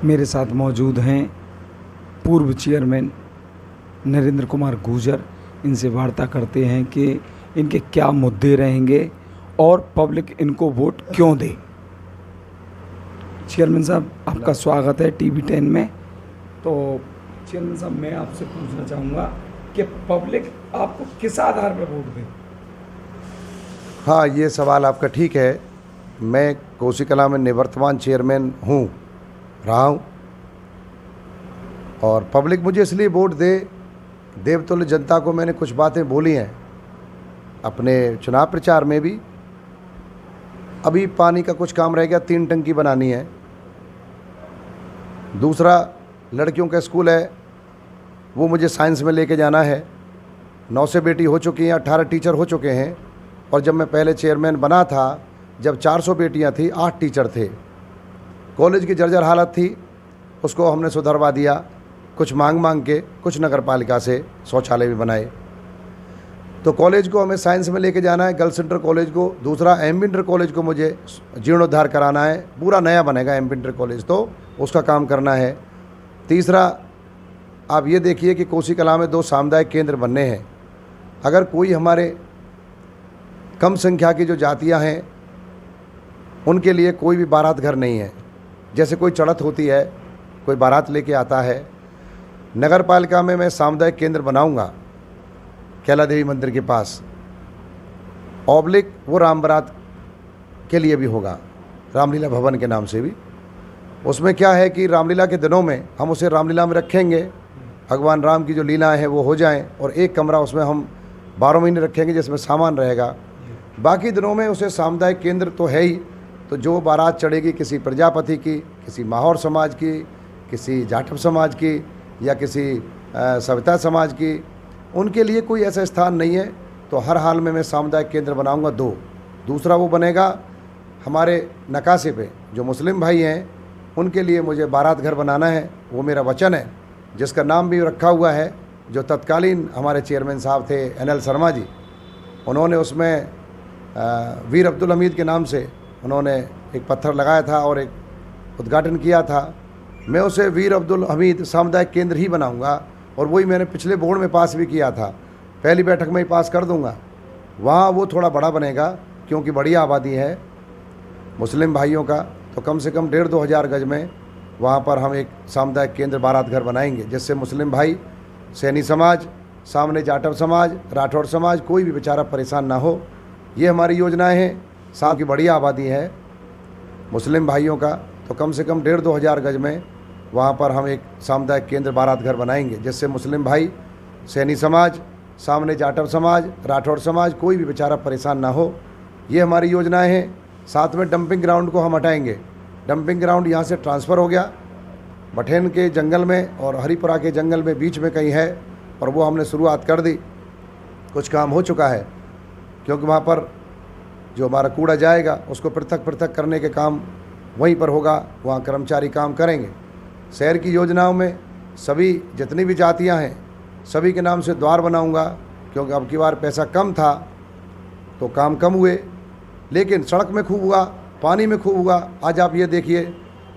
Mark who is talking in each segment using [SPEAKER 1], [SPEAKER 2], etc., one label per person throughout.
[SPEAKER 1] मेरे साथ मौजूद हैं पूर्व चेयरमैन नरेंद्र कुमार गुर्जर। इनसे वार्ता करते हैं कि इनके क्या मुद्दे रहेंगे और पब्लिक इनको वोट क्यों दे। चेयरमैन साहब, आपका स्वागत है टीवी 10 में। तो चेयरमैन साहब, मैं आपसे पूछना चाहूँगा कि पब्लिक आपको किस आधार पर वोट दे।
[SPEAKER 2] हाँ, ये सवाल आपका ठीक है। मैं कोसी कलां में निवर्तमान चेयरमैन रहा हूँ और पब्लिक मुझे इसलिए वोट दे, देवतुल्य जनता को मैंने कुछ बातें बोली हैं अपने चुनाव प्रचार में भी। अभी पानी का कुछ काम रह गया, 3 टंकी बनानी है। दूसरा, लड़कियों का स्कूल है, वो मुझे साइंस में लेके जाना है। 9 से बेटी हो चुकी हैं, 18 टीचर हो चुके हैं। और जब मैं पहले चेयरमैन बना था, जब 400 बेटियां थी, 8 टीचर थे। कॉलेज की जर्जर हालत थी, उसको हमने सुधरवा दिया, कुछ मांग के, कुछ नगर पालिका से शौचालय भी बनाए। तो कॉलेज को हमें साइंस में लेके जाना है, गर्ल्स इंटर कॉलेज को। दूसरा, एम इंटर कॉलेज को मुझे जीर्णोद्धार कराना है, पूरा नया बनेगा एम इंटर कॉलेज, तो उसका काम करना है। तीसरा, आप ये देखिए कि कोसी कलां में 2 सामुदायिक केंद्र बनने हैं। अगर कोई हमारे कम संख्या की जो जातियां हैं, उनके लिए कोई भी बारात घर नहीं है। जैसे कोई चढ़त होती है, कोई बारात लेके आता है, नगर पालिका में मैं सामुदायिक केंद्र बनाऊंगा कैला देवी मंदिर के पास। ऑब्लिक वो राम बारात के लिए भी होगा, रामलीला भवन के नाम से भी। उसमें क्या है कि रामलीला के दिनों में हम उसे रामलीला में रखेंगे, भगवान राम की जो लीलाएं हैं वो हो जाएं, और एक कमरा उसमें हम 12 महीने रखेंगे जिसमें सामान रहेगा। बाकी दिनों में उसे सामुदायिक केंद्र तो है ही। तो जो बारात चढ़ेगी किसी प्रजापति की, किसी माहौर समाज की, किसी जाटव समाज की, या किसी सविता समाज की, उनके लिए कोई ऐसा स्थान नहीं है। तो हर हाल में मैं सामुदायिक केंद्र बनाऊंगा 2। दूसरा वो बनेगा हमारे नकाशे पे जो मुस्लिम भाई हैं, उनके लिए मुझे बारात घर बनाना है। वो मेरा वचन है, जिसका नाम भी रखा हुआ है। जो तत्कालीन हमारे चेयरमैन साहब थे NL शर्मा जी, उन्होंने उसमें वीर अब्दुल हमीद के नाम से उन्होंने एक पत्थर लगाया था और एक उद्घाटन किया था। मैं उसे वीर अब्दुल हमीद सामुदायिक केंद्र ही बनाऊंगा, और वही मैंने पिछले बोर्ड में पास भी किया था, पहली बैठक में ही पास कर दूंगा। वहाँ वो थोड़ा बड़ा बनेगा, क्योंकि बड़ी आबादी है मुस्लिम भाइयों का। तो कम से कम 1,500-2 हज़ार गज में वहाँ पर हम एक सामुदायिक केंद्र बारात घर बनाएंगे, जिससे मुस्लिम भाई, सैनी समाज, सामने जाटव समाज, राठौड़ समाज, कोई भी बेचारा परेशान ना हो। ये हमारी योजनाएं हैं। साथ की बड़ी आबादी है मुस्लिम भाइयों का, तो कम से कम 1,500-2 हज़ार गज में वहाँ पर हम एक सामुदायिक केंद्र बारात घर बनाएंगे, जिससे मुस्लिम भाई, सैनी समाज, सामने जाटव समाज, राठौड़ समाज, कोई भी बेचारा परेशान ना हो। ये हमारी योजनाएं हैं। साथ में डंपिंग ग्राउंड को हम हटाएंगे। डंपिंग ग्राउंड यहाँ से ट्रांसफ़र हो गया बठेन के जंगल में और हरिपुरा के जंगल में बीच में कहीं है, और वो हमने शुरुआत कर दी। कुछ काम हो चुका है, क्योंकि वहाँ पर जो हमारा कूड़ा जाएगा उसको पृथक पृथक करने के काम वहीं पर होगा, वहाँ कर्मचारी काम करेंगे। शहर की योजनाओं में सभी जितनी भी जातियाँ हैं, सभी के नाम से द्वार बनाऊंगा, क्योंकि अब की बार पैसा कम था तो काम कम हुए, लेकिन सड़क में खूब हुआ, पानी में खूब हुआ। आज आप ये देखिए,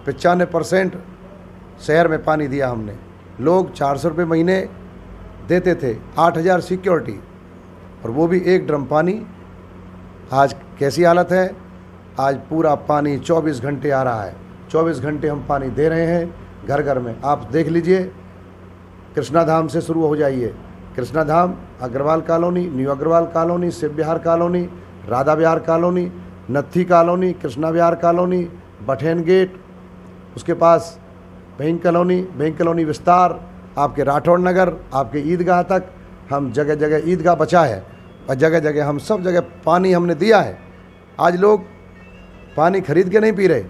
[SPEAKER 2] 95% शहर में पानी दिया हमने। लोग 400 रुपये महीने देते थे, 8,000 सिक्योरिटी, और वो भी 1 ड्रम पानी। आज कैसी हालत है? आज पूरा पानी 24 घंटे आ रहा है। 24 घंटे हम पानी दे रहे हैं घर घर में। आप देख लीजिए, कृष्णा धाम से शुरू हो जाइए, Krishna Dham, Agrawal colony, new Agrawal colony, Shiv Vihar colony, Radha Vihar colony, Natthi colony, Krishna Vihar colony, Bathen gate, उसके पास बैंक कॉलोनी विस्तार, आपके राठौड़ नगर, आपके ईदगाह तक हम जगह जगह ईदगाह बचा है, और जगह जगह हम सब जगह पानी हमने दिया है। आज लोग पानी खरीद के नहीं पी रहे,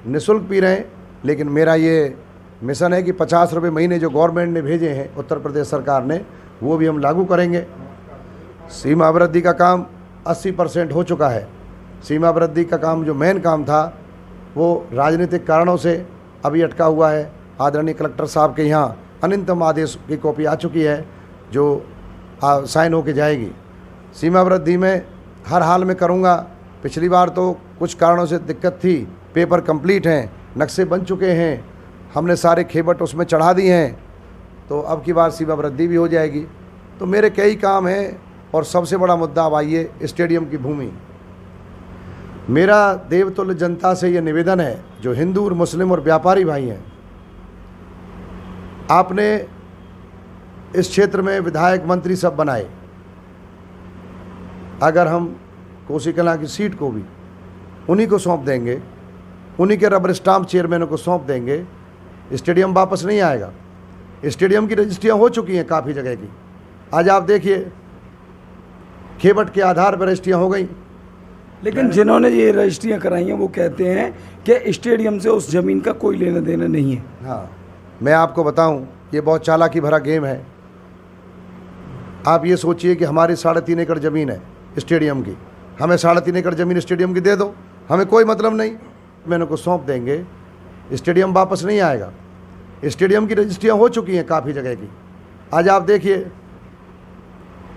[SPEAKER 2] निःशुल्क पी रहे हैं। लेकिन मेरा ये मिशन है कि 50 रुपये महीने जो गवर्नमेंट ने भेजे हैं, उत्तर प्रदेश सरकार ने, वो भी हम लागू करेंगे। सीमा वृद्धि का काम 80% हो चुका है। सीमा वृद्धि का काम जो मेन काम था, वो राजनीतिक कारणों से अभी अटका हुआ है। आदरणीय कलेक्टर साहब के यहाँ अनंतम आदेश की कॉपी आ चुकी है, जो साइन होके जाएगी। सीमा वृद्धि में हर हाल में करूँगा। पिछली बार तो कुछ कारणों से दिक्कत थी, पेपर कंप्लीट हैं, नक्शे बन चुके हैं, हमने सारे खेबट उसमें चढ़ा दिए हैं, तो अब की बार सीमा वृद्धि भी हो जाएगी। तो मेरे कई काम हैं और सबसे बड़ा मुद्दा अब आइए स्टेडियम की भूमि। मेरा देवतुल्य जनता से ये निवेदन है, जो हिंदू और मुस्लिम और व्यापारी भाई हैं, आपने इस क्षेत्र में विधायक मंत्री सब बनाए, अगर हम कोसी कलां की सीट को भी उन्हीं को सौंप देंगे, उन्हीं के रबर स्टाम्प चेयरमैनों को सौंप देंगे, स्टेडियम वापस नहीं आएगा। स्टेडियम की रजिस्ट्रियाँ हो चुकी हैं काफ़ी जगह की। आज आप देखिए खेबट के आधार पर रजिस्ट्रियाँ हो गई,
[SPEAKER 1] लेकिन जिन्होंने ये रजिस्ट्रियाँ कराई हैं वो कहते हैं कि स्टेडियम से उस ज़मीन का कोई लेना देना नहीं है।
[SPEAKER 2] हाँ, मैं आपको बताऊं, ये बहुत चालाकी भरा गेम है। आप ये सोचिए कि हमारी 3.5 एकड़ ज़मीन है स्टेडियम की, हमें 3.5 एकड़ ज़मीन स्टेडियम की दे दो, हमें कोई मतलब नहीं, मैंने को सौंप देंगे, स्टेडियम वापस नहीं आएगा। स्टेडियम की रजिस्ट्रियाँ हो चुकी हैं काफ़ी जगह की। आज आप देखिए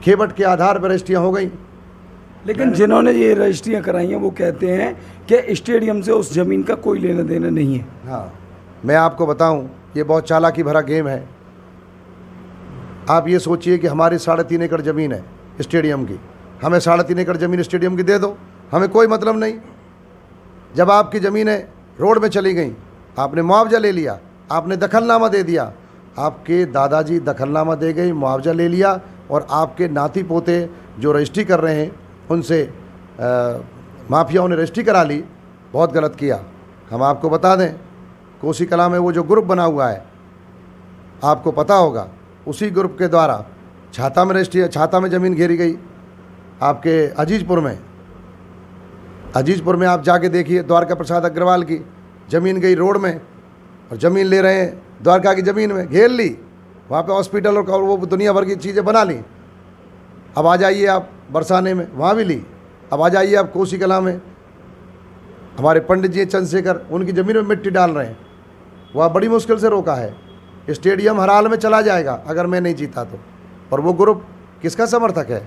[SPEAKER 2] खेबट के आधार पर रजिस्ट्रियाँ हो गई,
[SPEAKER 1] लेकिन जिन्होंने ये रजिस्ट्रियाँ कराई हैं वो कहते हैं कि स्टेडियम से उस ज़मीन का कोई लेना देना नहीं है।
[SPEAKER 2] हाँ, मैं आपको बताऊं, ये बहुत चालाकी भरा गेम है। आप ये सोचिए कि हमारी 3.5 एकड़ ज़मीन है स्टेडियम की, हमें 3.5 एकड़ ज़मीन स्टेडियम की दे दो, हमें कोई मतलब नहीं। जब आपकी ज़मीनें रोड में चली गई, आपने मुआवजा ले लिया, आपने दखलनामा दे दिया, आपके दादाजी दखलनामा दे गई, मुआवजा ले लिया, और आपके नाती पोते जो रजिस्ट्री कर रहे हैं उनसे माफियाओं ने रजिस्ट्री करा ली। बहुत गलत किया। हम आपको बता दें, कोसी कलां में वो जो ग्रुप बना हुआ है, आपको पता होगा, उसी ग्रुप के द्वारा छाता में रजिस्ट्री, छाता में ज़मीन घेरी गई। आपके अजीजपुर में आप जाके देखिए, द्वारका प्रसाद अग्रवाल की ज़मीन गई रोड में, और ज़मीन ले रहे हैं द्वारका की ज़मीन में, घेर ली, वहाँ पे हॉस्पिटल और वो दुनिया भर की चीज़ें बना ली। अब आ जाइए आप बरसाने में, वहाँ भी ली। अब आ जाइए आप कोसी कलां में, हमारे पंडित जी चंद्रशेखर उनकी ज़मीन में मिट्टी डाल रहे हैं, वह बड़ी मुश्किल से रोका है। स्टेडियम हर हाल में चला जाएगा अगर मैं नहीं जीता तो। और वो ग्रुप किसका समर्थक है,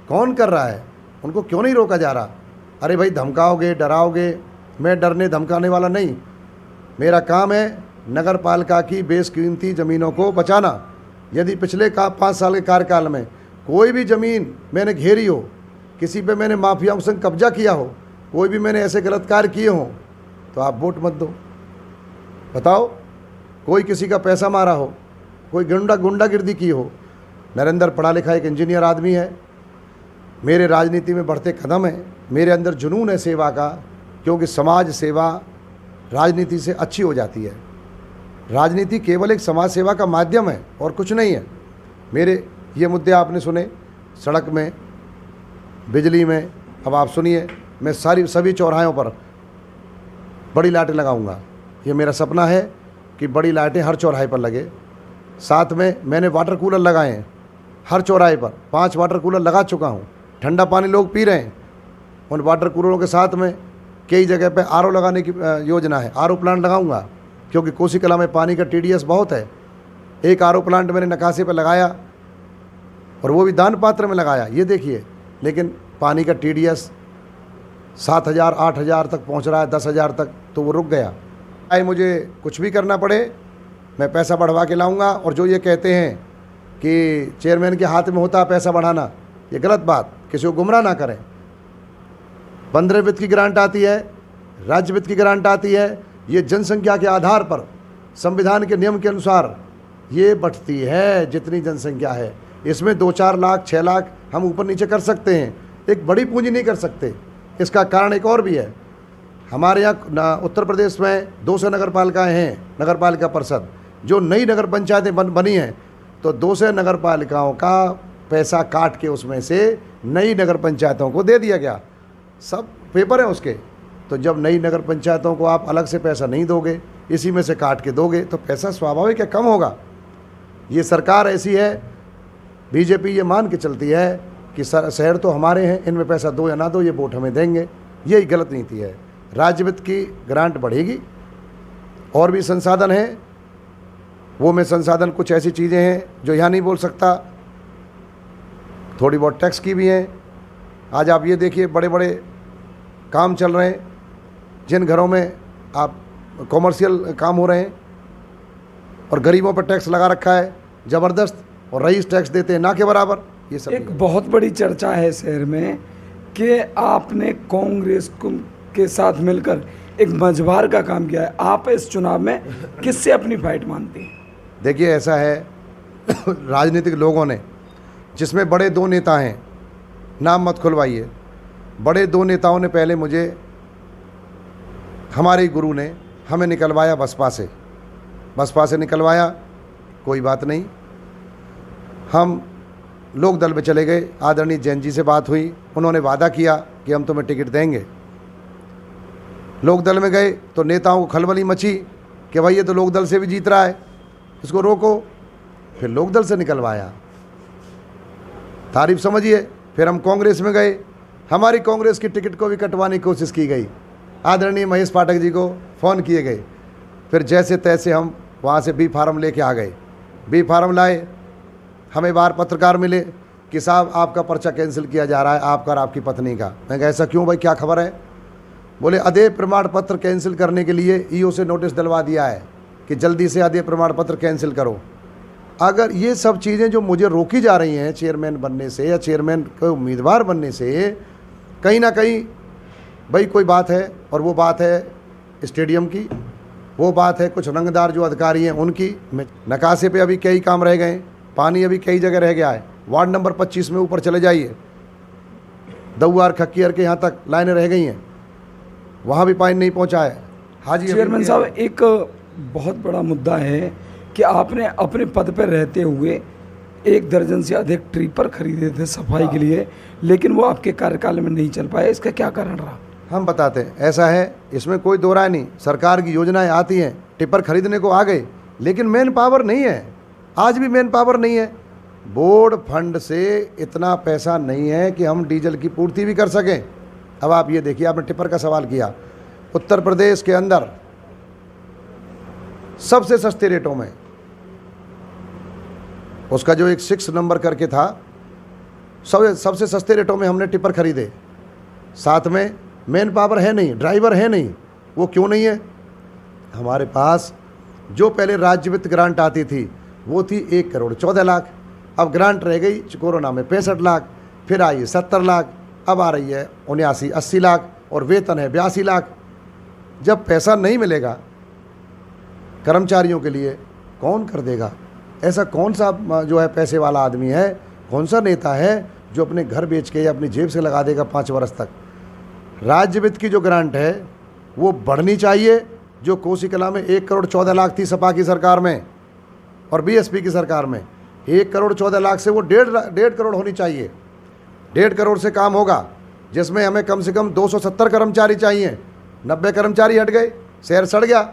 [SPEAKER 2] कौन कर रहा है, उनको क्यों नहीं रोका जा रहा? अरे भाई, धमकाओगे, डराओगे, मैं डरने धमकाने वाला नहीं। मेरा काम है नगर पालिका की बेशकीमती ज़मीनों को बचाना। यदि पिछले 5 साल के कार्यकाल में कोई भी ज़मीन मैंने घेरी हो, किसी पे मैंने माफियाओं से कब्जा किया हो, कोई भी मैंने ऐसे गलत कार्य किए हों, तो आप वोट मत दो। बताओ, कोई किसी का पैसा मारा हो, कोई गुंडागिर्दी की हो। नरेंद्र पढ़ा लिखा एक इंजीनियर आदमी है, मेरे राजनीति में बढ़ते कदम है, मेरे अंदर जुनून है सेवा का, क्योंकि समाज सेवा राजनीति से अच्छी हो जाती है। राजनीति केवल एक समाज सेवा का माध्यम है और कुछ नहीं है। मेरे ये मुद्दे आपने सुने, सड़क में, बिजली में। अब आप सुनिए, मैं सभी चौराहों पर बड़ी लाइटें लगाऊंगा। ये मेरा सपना है कि बड़ी लाइटें हर चौराहे पर लगे। साथ में मैंने वाटर कूलर लगाए हैं हर चौराहे पर, 5 वाटर कूलर लगा चुका हूँ। ठंडा पानी लोग पी रहे हैं, उन वाटर कूलरों के साथ में कई जगह पे आरओ लगाने की योजना है। आरओ प्लांट लगाऊंगा, क्योंकि कोसी कलां में पानी का TDS बहुत है। एक आरओ प्लांट मैंने नकाशे पर लगाया, और वो भी दान पात्र में लगाया, ये देखिए। लेकिन पानी का TDS 7,000 8,000 तक पहुंच रहा है, 10,000 तक, तो वो रुक गया। चाहे मुझे कुछ भी करना पड़े, मैं पैसा बढ़वा के लाऊंगा। और जो ये कहते हैं कि चेयरमैन के हाथ में होता है पैसा बढ़ाना, ये गलत बात, किसी को गुमराह ना करें। 15 वित्त की ग्रांट आती है, राज्य वित्त की ग्रांट आती है, ये जनसंख्या के आधार पर संविधान के नियम के अनुसार ये बढ़ती है जितनी जनसंख्या है। इसमें 2-4 लाख 6 लाख हम ऊपर नीचे कर सकते हैं, एक बड़ी पूंजी नहीं कर सकते। इसका कारण एक और भी है। हमारे यहाँ उत्तर प्रदेश में 200 नगर पालिकाएँ हैं, नगर पालिका परिषद। जो नई नगर पंचायतें बनी हैं, तो 200 नगर पालिकाओं का पैसा काट के उसमें से नई नगर पंचायतों को दे दिया गया। सब पेपर है उसके। तो जब नई नगर पंचायतों को आप अलग से पैसा नहीं दोगे, इसी में से काट के दोगे, तो पैसा स्वाभाविक है कम होगा। ये सरकार ऐसी है, बीजेपी ये मान के चलती है कि शहर तो हमारे हैं, इनमें पैसा दो या ना दो, ये वोट हमें देंगे। यही गलत नीति है। राज्य वित्त की ग्रांट बढ़ेगी, और भी संसाधन हैं, वो में संसाधन कुछ ऐसी चीज़ें हैं जो यहाँ नहीं बोल सकता, थोड़ी बहुत टैक्स की भी हैं। आज आप ये देखिए, बड़े बड़े काम चल रहे हैं, जिन घरों में आप कॉमर्शियल काम हो रहे हैं, और गरीबों पर टैक्स लगा रखा है ज़बरदस्त, और रईस टैक्स देते हैं ना के बराबर। ये सब
[SPEAKER 1] एक बहुत बड़ी चर्चा है शहर में कि आपने कांग्रेस के साथ मिलकर एक मझबार का काम किया है। आप इस चुनाव में किससे अपनी फाइट मानते हैं?
[SPEAKER 2] देखिए ऐसा है राजनीतिक लोगों ने, जिसमें बड़े दो नेता हैं, नाम मत खुलवाइए, बड़े दो नेताओं ने पहले मुझे, हमारे गुरु ने हमें निकलवाया बसपा से निकलवाया, कोई बात नहीं, हम लोक दल में चले गए। आदरणीय जैन जी से बात हुई, उन्होंने वादा किया कि हम तुम्हें टिकट देंगे। लोक दल में गए तो नेताओं को खलबली मची कि भाई ये तो लोक दल से भी जीत रहा है, इसको रोको। फिर लोक दल से निकलवाया, तारीफ समझिए। फिर हम कांग्रेस में गए, हमारी कांग्रेस की टिकट को भी कटवाने की कोशिश की गई, आदरणीय महेश पाठक जी को फ़ोन किए गए। फिर जैसे तैसे हम वहाँ से बी फार्म लेके आ गए। बी फार्म लाए, हमें बाहर पत्रकार मिले कि साहब आपका पर्चा कैंसिल किया जा रहा है, आपका और आपकी पत्नी का। मैं कहा ऐसा क्यों भाई, क्या खबर है? बोले अदेय प्रमाण पत्र कैंसिल करने के लिए ईओ से नोटिस दिलवा दिया है कि जल्दी से अदेय प्रमाण पत्र कैंसिल करो। अगर ये सब चीज़ें जो मुझे रोकी जा रही हैं चेयरमैन बनने से या चेयरमैन के उम्मीदवार बनने से, कहीं ना कहीं भाई कोई बात है, और वो बात है स्टेडियम की, वो बात है कुछ रंगदार जो अधिकारी हैं उनकी। नकाशे पे अभी कई काम रह गए, पानी अभी कई जगह रह गया है। वार्ड नंबर 25 में ऊपर चले जाइए, दौआर खक्कियर के यहाँ तक लाइनें रह गई हैं, वहाँ भी पानी नहीं पहुँचा है। हाजी
[SPEAKER 1] चेयरमैन साहब, एक बहुत बड़ा मुद्दा है कि आपने अपने पद पर रहते हुए 1 दर्जन से अधिक ट्रिपर खरीदे थे सफाई के लिए, लेकिन वो आपके कार्यकाल में नहीं चल पाए, इसका क्या कारण रहा?
[SPEAKER 2] हम बताते हैं, ऐसा है, इसमें कोई दो राय नहीं। सरकार की योजनाएं आती हैं, टिपर खरीदने को आ गए, लेकिन मैन पावर नहीं है, आज भी मैन पावर नहीं है। बोर्ड फंड से इतना पैसा नहीं है कि हम डीजल की पूर्ति भी कर सकें। अब आप ये देखिए, आपने टिपर का सवाल किया, उत्तर प्रदेश के अंदर सबसे सस्ते रेटों में, उसका जो एक 6 नंबर करके था, सबसे सस्ते रेटों में हमने टिपर खरीदे। साथ में मैन पावर है नहीं, ड्राइवर है नहीं। वो क्यों नहीं है? हमारे पास जो पहले राज्य वित्त ग्रांट आती थी वो थी 1 करोड़ 14 लाख, अब ग्रांट रह गई कोरोना में 65 लाख, फिर आई 70 लाख, अब आ रही है 79-80 लाख, और वेतन है 82 लाख। जब पैसा नहीं मिलेगा कर्मचारियों के लिए, कौन कर देगा? ऐसा कौन सा जो है पैसे वाला आदमी है, कौन सा नेता है जो अपने घर बेच के या अपनी जेब से लगा देगा 5 वर्ष तक? राज्य वित्त की जो ग्रांट है वो बढ़नी चाहिए, जो कोसी कला में 1 करोड़ 14 लाख थी सपा की सरकार में और बीएसपी की सरकार में, 1 करोड़ 14 लाख से वो 1.5 करोड़ होनी चाहिए। 1.5 करोड़ से काम होगा, जिसमें हमें कम से कम 270 कर्मचारी चाहिए। 90 कर्मचारी हट गए, शहर सड़ गया।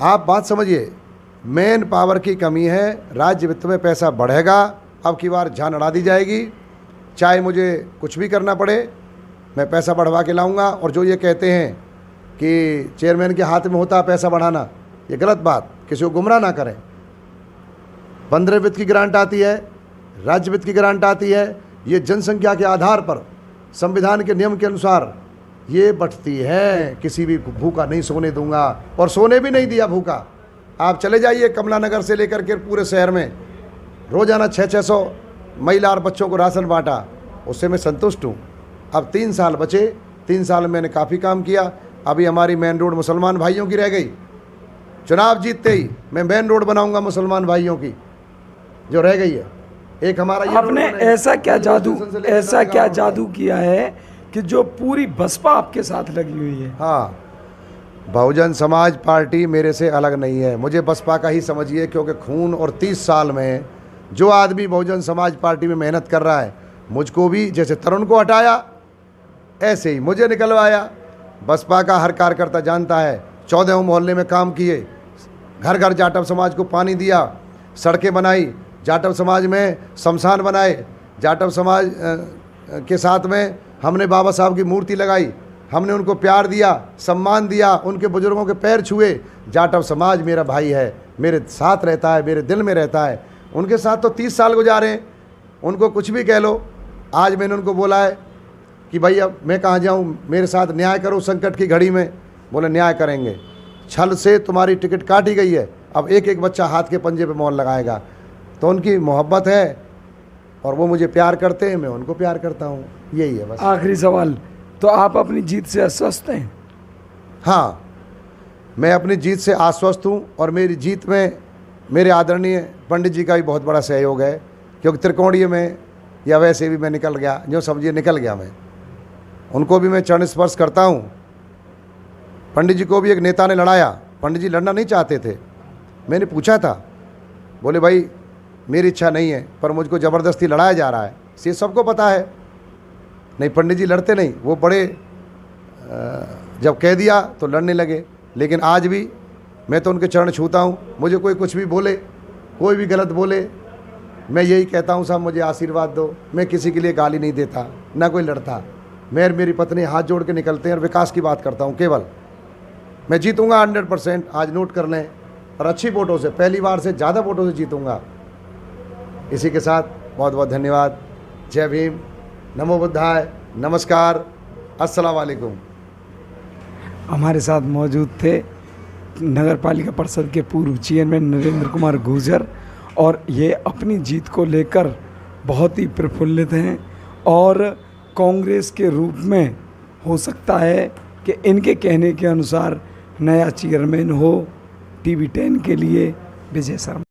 [SPEAKER 2] आप बात समझिए, मेन पावर की कमी है। राज्य वित्त में पैसा बढ़ेगा, अब की बार जान अड़ा दी जाएगी, चाहे मुझे कुछ भी करना पड़े, मैं पैसा बढ़वा के लाऊंगा। और जो ये कहते हैं कि चेयरमैन के हाथ में होता है पैसा बढ़ाना, ये गलत बात, किसी को गुमराह ना करें। 15 वित्त की ग्रांट आती है, राज्य वित्त की ग्रांट आती है, ये जनसंख्या के आधार पर संविधान के नियम के अनुसार ये बढ़ती है। किसी भी भूखा नहीं सोने दूंगा, और सोने भी नहीं दिया भूखा। आप चले जाइए कमला नगर से लेकर के पूरे शहर में रोज़ाना 600 महिला और बच्चों को राशन बांटा, उससे मैं संतुष्ट हूँ। अब 3 साल बचे, 3 साल में मैंने काफ़ी काम किया। अभी हमारी मेन रोड मुसलमान भाइयों की रह गई, चुनाव जीतते ही मैं मेन रोड बनाऊंगा मुसलमान भाइयों की जो रह गई है। एक हमारा ये
[SPEAKER 1] आपने ऐसा क्या जादू किया है कि जो पूरी बसपा आपके साथ लगी हुई है?
[SPEAKER 2] हाँ, बहुजन समाज पार्टी मेरे से अलग नहीं है, मुझे बसपा का ही समझिए, क्योंकि खून और 30 साल में जो आदमी बहुजन समाज पार्टी में मेहनत कर रहा है, मुझको भी जैसे तरुण को हटाया ऐसे ही मुझे निकलवाया। बसपा का हर कार्यकर्ता जानता है, 14 मोहल्ले में काम किए, घर घर जाटव समाज को पानी दिया, सड़कें बनाई, जाटव समाज में शमशान बनाए, जाटव समाज के साथ में हमने बाबा साहब की मूर्ति लगाई, हमने उनको प्यार दिया, सम्मान दिया, उनके बुजुर्गों के पैर छुए। जाटव समाज मेरा भाई है, मेरे साथ रहता है, मेरे दिल में रहता है। उनके साथ तो 30 साल गुजारे, उनको कुछ भी कह लो। आज मैंने उनको बोला है कि भाई अब मैं कहाँ जाऊँ, मेरे साथ न्याय करो संकट की घड़ी में। बोले न्याय करेंगे, छल से तुम्हारी टिकट काटी गई है, अब एक एक बच्चा हाथ के पंजे पे मोहर लगाएगा। तो उनकी मोहब्बत है और वो मुझे प्यार करते हैं, मैं उनको प्यार करता हूँ, यही है बस।
[SPEAKER 1] आखिरी सवाल, तो आप अपनी जीत से आश्वस्त हैं?
[SPEAKER 2] हाँ, मैं अपनी जीत से आश्वस्त हूँ और मेरी जीत में मेरे आदरणीय पंडित जी का भी बहुत बड़ा सहयोग है, क्योंकि त्रिकोणीय में या वैसे भी मैं निकल गया, जो समझिए निकल गया मैं। उनको भी मैं चरण स्पर्श करता हूँ। पंडित जी को भी एक नेता ने लड़ाया, पंडित जी लड़ना नहीं चाहते थे। मैंने पूछा था, बोले भाई मेरी इच्छा नहीं है पर मुझको ज़बरदस्ती लड़ाया जा रहा है, ये सबको पता है। नहीं, पंडित जी लड़ते नहीं, वो बड़े जब कह दिया तो लड़ने लगे। लेकिन आज भी मैं तो उनके चरण छूता हूँ। मुझे कोई कुछ भी बोले, कोई भी गलत बोले, मैं यही कहता हूँ साहब मुझे आशीर्वाद दो। मैं किसी के लिए गाली नहीं देता, ना कोई लड़ता। मैं और मेरी पत्नी हाथ जोड़ के निकलते हैं और विकास की बात करता हूँ केवल। मैं जीतूंगा 100%, आज नोट कर लें, और अच्छी वोटों से, पहली बार से ज़्यादा वोटों से जीतूंगा। इसी के साथ बहुत बहुत धन्यवाद। जय भीम, नमो बुद्धाय, नमस्कार, अस्सलाम वालेकुम।
[SPEAKER 1] हमारे साथ मौजूद थे नगर पालिका परिषद के पूर्व चेयरमैन नरेंद्र कुमार गुर्जर, और ये अपनी जीत को लेकर बहुत ही प्रफुल्लित हैं, और कांग्रेस के रूप में हो सकता है कि इनके कहने के अनुसार नया चेयरमैन हो टीवी 10 के लिए विजय शर्मा।